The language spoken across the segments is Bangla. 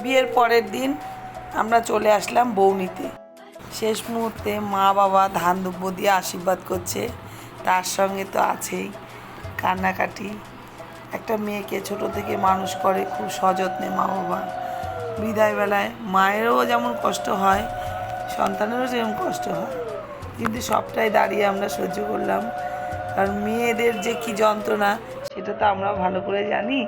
বিয়ের পরের দিন আমরা চলে আসলাম বৌনিতে। শেষ মুহূর্তে মা বাবা ধান দুব্য দিয়ে আশীর্বাদ করছে, তার সঙ্গে তো আছেই কান্নাকাটি। একটা মেয়েকে ছোট থেকে মানুষ করে খুব সযত্নে মা বাবা। বিদায়বেলায় মায়েরও যেমন কষ্ট হয়, সন্তানেরও যেমন কষ্ট হয়, কিন্তু সবটাই দাঁড়িয়ে আমরা সহ্য করলাম, কারণ মেয়েদের যে কী যন্ত্রণা সেটা তো আমরা ভালো করে জানি।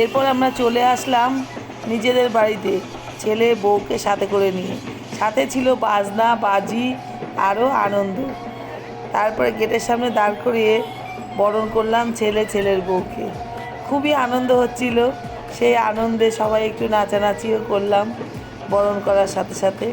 এরপর আমরা চলে আসলাম নিজেদের বাড়িতে, ছেলে বউকে সাথে করে নিয়ে। সাথে ছিল বাজনা বাজি, আরও আনন্দ। তারপরে গেটের সামনে দাঁড় করিয়ে বরণ করলাম ছেলের বউকে। খুবই আনন্দ হচ্ছিল, সেই আনন্দে সবাই একটু নাচানাচিও করলাম বরণ করার সাথে সাথে।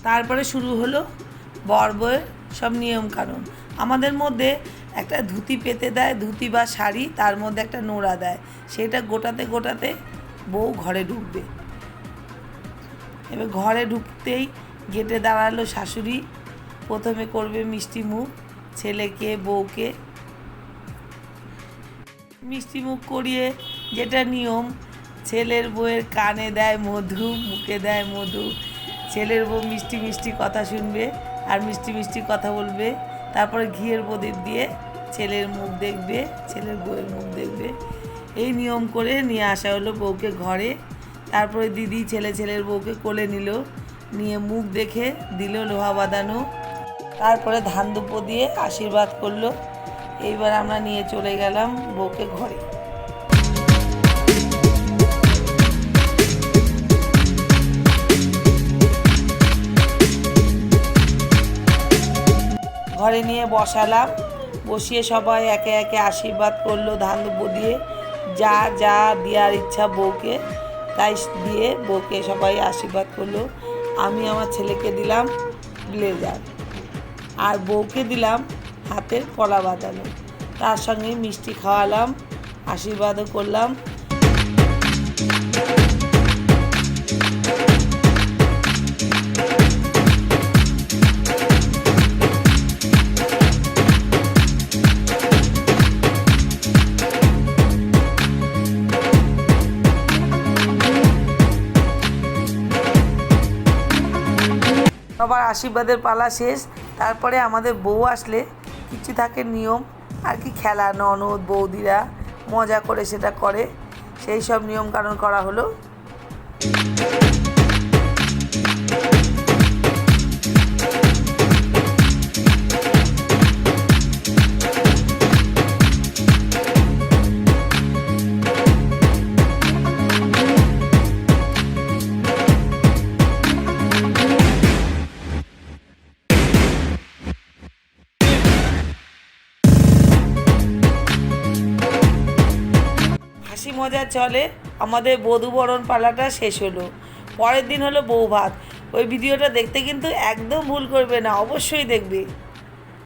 তারপরে শুরু হলো বর বউয়ের সব নিয়মকানুন। আমাদের মধ্যে একটা ধুতি পেতে দেয়, ধুতি বা শাড়ি, তার মধ্যে একটা নোড়া দেয়, সেটা গোটাতে গোটাতে বউ ঘরে ঢুকবে। এবার ঘরে ঢুকতেই গেটে দাঁড়ালো শাশুড়ি, প্রথমে করবে মিষ্টি মুখ ছেলেকে বউকে। মিষ্টি মুখ করিয়ে যেটা নিয়ম, ছেলের বউয়ের কানে দেয় মধু, মুখে দেয় মধু। ছেলের বউ মিষ্টি মিষ্টি কথা শুনবে আর মিষ্টি মিষ্টি কথা বলবে। তারপরে ঘিয়ের প্রদীপ দিয়ে ছেলের মুখ দেখবে, ছেলের বউয়ের মুখ দেখবে। এই নিয়ম করে নিয়ে আসা হলো বউকে ঘরে। তারপরে দিদি ছেলের বউকে কোলে নিল, নিয়ে মুখ দেখে দিল লোহা বাঁধানো। তারপরে ধান দুব্য দিয়ে আশীর্বাদ করলো। এইবার আমরা নিয়ে চলে গেলাম বউকে ঘরে। ঘরে নিয়ে বসালাম, বসিয়ে সবাই একে একে আশীর্বাদ করলো ধান দুব্য দিয়ে। যা যা দেওয়ার ইচ্ছা বউকে তাই দিয়ে বউকে সবাই আশীর্বাদ করলো। আমি আমার ছেলেকে দিলাম ব্লেজার, আর বউকে দিলাম হাতের পলা বাঁধানো। তার সঙ্গে মিষ্টি খাওয়ালাম, আশীর্বাদও করলাম। সবার আশীর্বাদের পালা শেষ। তারপরে আমাদের বউ আসলে কিছু থাকে নিয়ম আর কি, খেলা, ননদ বৌদিরা মজা করে সেটা করে, সেই সব নিয়মকানুন করা হলো। হাসি মজা চলে। আমাদের বধূবরণ পালাটা শেষ হলো। পরের দিন হলো বউ ভাত। ওই ভিডিওটা দেখতে কিন্তু একদম ভুল করবে না, অবশ্যই দেখবে।